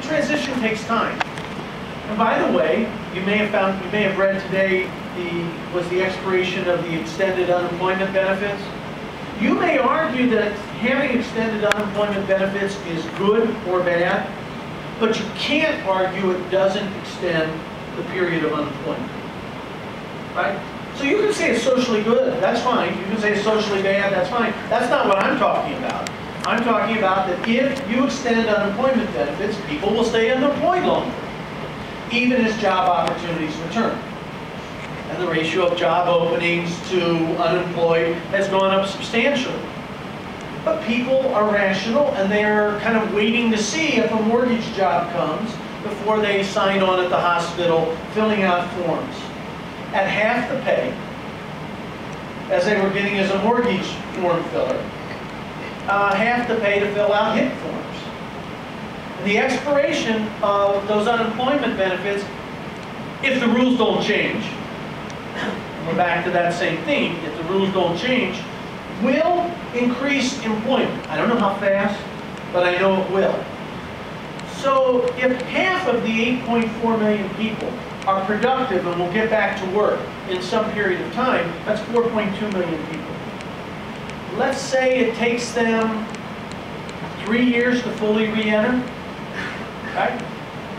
transition takes time. And by the way, you may have read today the expiration of the extended unemployment benefits. You may argue that having extended unemployment benefits is good or bad, but you can't argue it doesn't extend the period of unemployment. Right? So you can say it's socially good, that's fine. You can say it's socially bad, that's fine. That's not what I'm talking about. I'm talking about that if you extend unemployment benefits, people will stay unemployed longer, even as job opportunities return. And the ratio of job openings to unemployed has gone up substantially. But people are rational, and they're kind of waiting to see if a mortgage job comes before they sign on at the hospital, filling out forms at half the pay as they were getting as a mortgage form filler, half the pay to fill out HIT forms. And the expiration of those unemployment benefits, if the rules don't change, we're back to that same theme, if the rules don't change, will increase employment. I don't know how fast, but I know it will. So if half of the 8.4 million people are productive and will get back to work in some period of time, that's 4.2 million people. Let's say it takes them 3 years to fully re-enter. Right?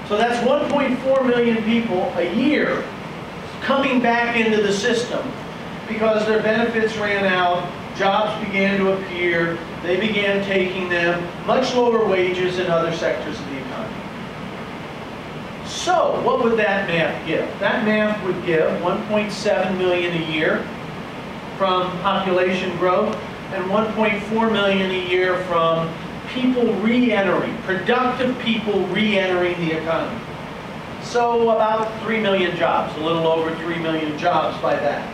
So that's 1.4 million people a year coming back into the system because their benefits ran out, jobs began to appear, they began taking them, much lower wages in other sectors of the economy. So what would that math give? That math would give 1.7 million a year from population growth and 1.4 million a year from people re-entering, productive people re-entering the economy. So about 3 million jobs, a little over 3 million jobs by that.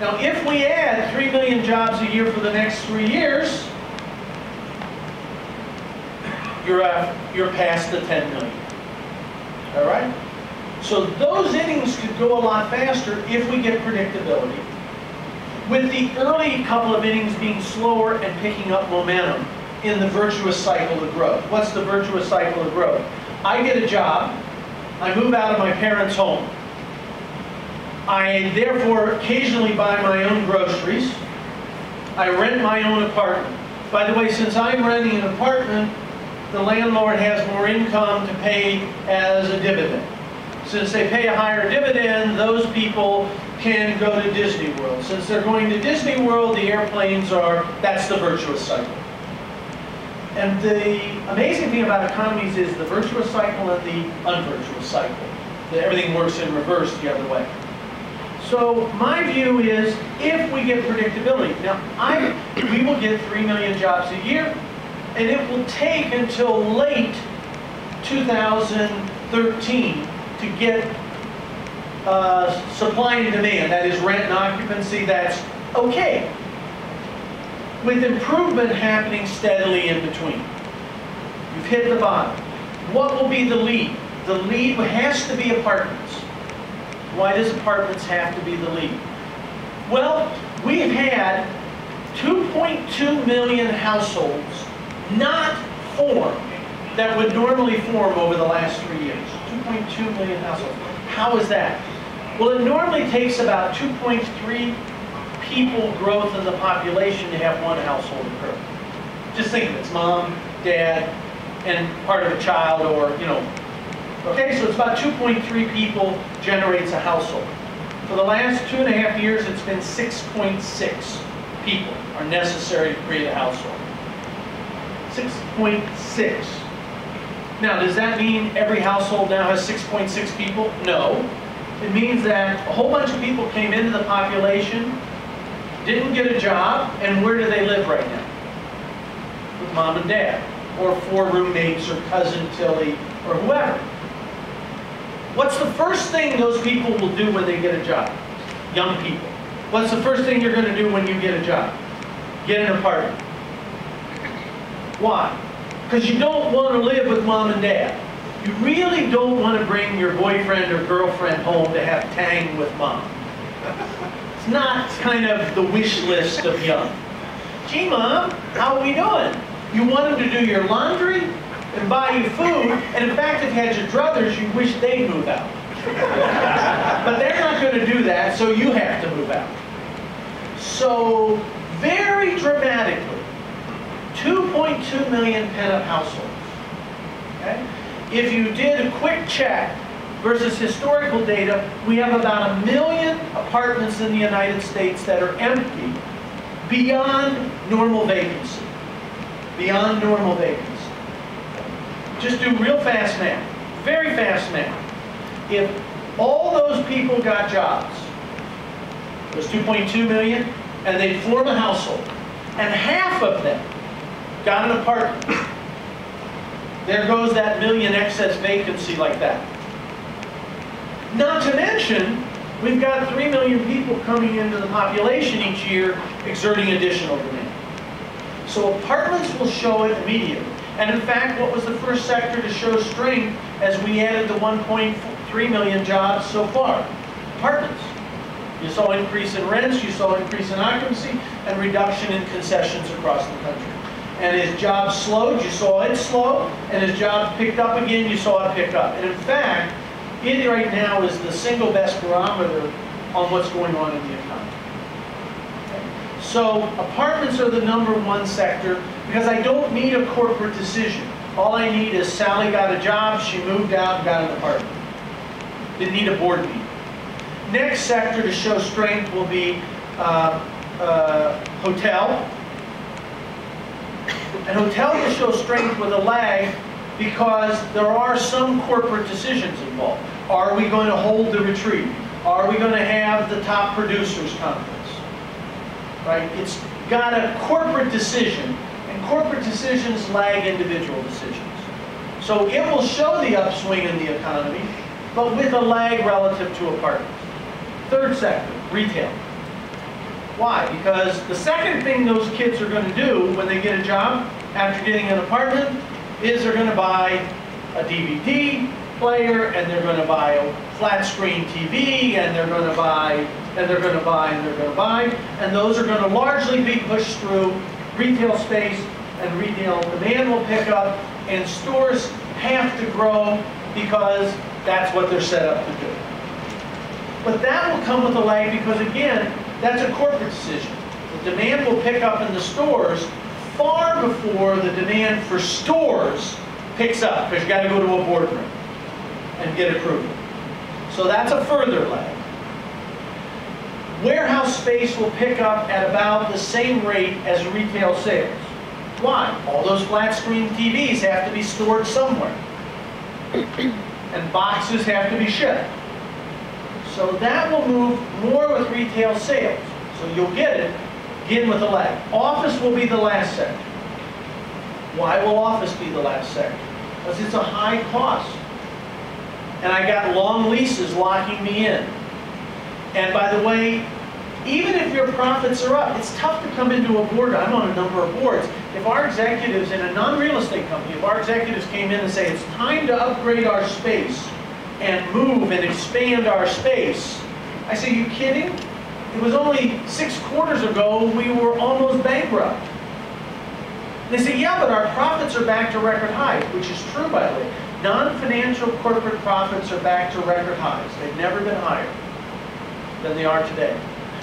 Now if we add 3 million jobs a year for the next 3 years, you're past the 10 million. All right? So those innings could go a lot faster if we get predictability, with the early couple of innings being slower and picking up momentum in the virtuous cycle of growth. What's the virtuous cycle of growth? I get a job, I move out of my parents' home. I therefore occasionally buy my own groceries. I rent my own apartment. By the way, since I'm renting an apartment, the landlord has more income to pay as a dividend. Since they pay a higher dividend, those people can go to Disney World. Since they're going to Disney World, the airplanes are, that's the virtuous cycle. And the amazing thing about economies is the virtuous cycle and the unvirtuous cycle. Everything works in reverse the other way. So my view is, if we get predictability, now we will get 3 million jobs a year, and it will take until late 2013 to get supply and demand, that is rent and occupancy, that's okay, with improvement happening steadily in between. You've hit the bottom. What will be the lead? The lead has to be apartments. Why does apartments have to be the lead? Well, we've had 2.2 million households not form that would normally form over the last 3 years. 2.2 million households. How is that? Well, it normally takes about 2.3 people growth in the population to have one household occur. Just think of it, it's mom, dad, and part of a child, or, you know. Okay, so it's about 2.3 people generates a household. For the last 2.5 years, it's been 6.6 people are necessary to create a household. 6.6. Now, does that mean every household now has 6.6 people? No. It means that a whole bunch of people came into the population, didn't get a job, and where do they live right now? With mom and dad, or 4 roommates, or cousin Tilly, or whoever. What's the first thing those people will do when they get a job? Young people. What's the first thing you're going to do when you get a job? Get an apartment. Why? Because you don't want to live with mom and dad. You really don't want to bring your boyfriend or girlfriend home to have tang with mom. It's not kind of the wish list of young. Gee, mom, how are we doing? You want them to do your laundry? and buy you food, and in fact, if you had your druthers, you wish they'd move out. But they're not going to do that, so you have to move out. So, very dramatically, 2.2 million pent-up households. Okay? If you did a quick check versus historical data, we have about 1 million apartments in the United States that are empty beyond normal vacancy. Beyond normal vacancy. Just do real fast math, very fast math. If all those people got jobs, those 2.2 million, and they'd form a household, and half of them got an apartment, there goes that million excess vacancy like that. Not to mention, we've got 3 million people coming into the population each year, exerting additional demand. So apartments will show it immediately. And in fact, what was the first sector to show strength as we added the 1.3 million jobs so far? Apartments. You saw increase in rents, you saw increase in occupancy, and reduction in concessions across the country. And as jobs slowed, you saw it slow, and as jobs picked up again, you saw it pick up. And in fact, it right now is the single best barometer on what's going on in the economy. Okay? So apartments are the #1 sector because I don't need a corporate decision. All I need is Sally got a job, she moved out and got an apartment. Didn't need a board meeting. Next sector to show strength will be hotel. And hotel will show strength with a lag because there are some corporate decisions involved. Are we going to hold the retreat? Are we going to have the top producers conference? Right? It's got a corporate decision, and corporate decisions lag individual decisions. So it will show the upswing in the economy, but with a lag relative to apartments. Third sector, retail. Why? Because the second thing those kids are going to do when they get a job after getting an apartment is they're going to buy a DVD player, and they're going to buy a flat screen TV, and they're going to buy, and they're going to buy, and they're going to buy, and those are going to largely be pushed through retail space, and retail demand will pick up, and stores have to grow because that's what they're set up to do. But that will come with a lag because, again, that's a corporate decision. The demand will pick up in the stores far before the demand for stores picks up, because you got to go to a boardroom and get approval. So that's a further lag. Warehouse space will pick up at about the same rate as retail sales. Why? All those flat screen TVs have to be stored somewhere. And boxes have to be shipped. So that will move more with retail sales. So you'll get it, again with a lag. Office will be the last sector. Why will office be the last sector? Because it's a high cost. And I got long leases locking me in. And by the way, even if your profits are up, it's tough to come into a board. I'm on a number of boards. If our executives in a non-real estate company, if our executives came in and say, it's time to upgrade our space and move and expand our space, I say, you kidding? It was only 6 quarters ago we were almost bankrupt. They say, yeah, but our profits are back to record highs, which is true, by the way. Non-financial corporate profits are back to record highs. They've never been higher than they are today.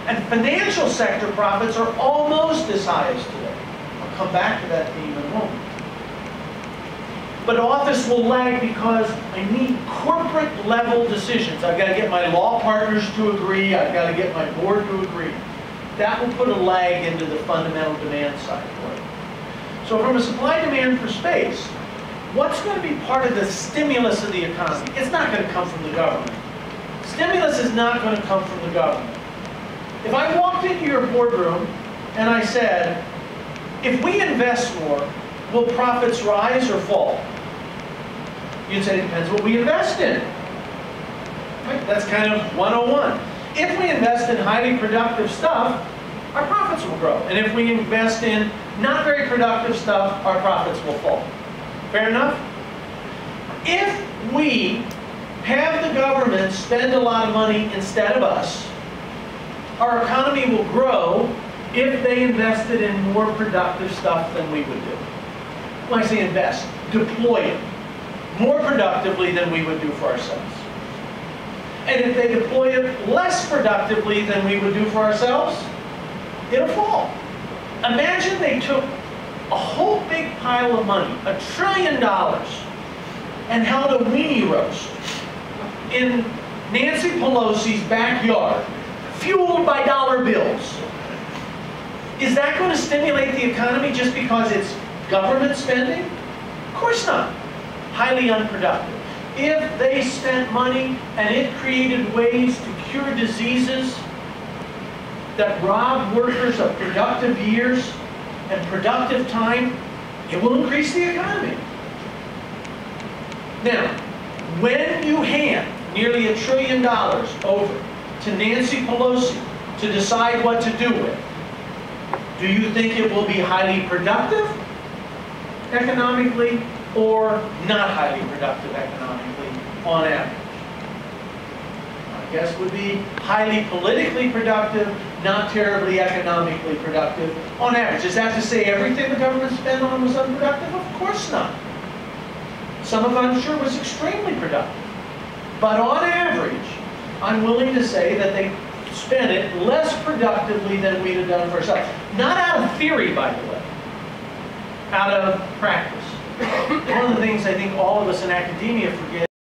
And financial sector profits are almost as high as today. I'll come back to that theme in a moment. But office will lag because I need corporate level decisions. I've got to get my law partners to agree. I've got to get my board to agree. That will put a lag into the fundamental demand side for it. So from a supply-demand for space, what's going to be part of the stimulus of the economy? It's not going to come from the government. Stimulus is not going to come from the government. If I walked into your boardroom and I said, if we invest more, will profits rise or fall? You'd say it depends what we invest in. Right? That's kind of 101. If we invest in highly productive stuff, our profits will grow. And if we invest in not very productive stuff, our profits will fall. Fair enough? If we have the government spend a lot of money instead of us, our economy will grow if they invested in more productive stuff than we would do. when I say invest, deploy it more productively than we would do for ourselves. And if they deploy it less productively than we would do for ourselves, it'll fall. Imagine they took a whole big pile of money, $1 trillion, and held a weenie roast in Nancy Pelosi's backyard, fueled by dollar bills. Is that going to stimulate the economy just because it's government spending? Of course not. Highly unproductive. If they spent money and it created ways to cure diseases that rob workers of productive years and productive time, it will increase the economy. Now, when you hand nearly $1 trillion over to Nancy Pelosi to decide what to do with, do you think it will be highly productive economically or not highly productive economically on average? My guess would be highly politically productive, not terribly economically productive on average. Is that to say everything the government spent on was unproductive? Of course not. Some of it, I'm sure, was extremely productive. But on average, I'm willing to say that they spent it less productively than we'd have done for ourselves. Not out of theory, by the way, out of practice. One of the things I think all of us in academia forget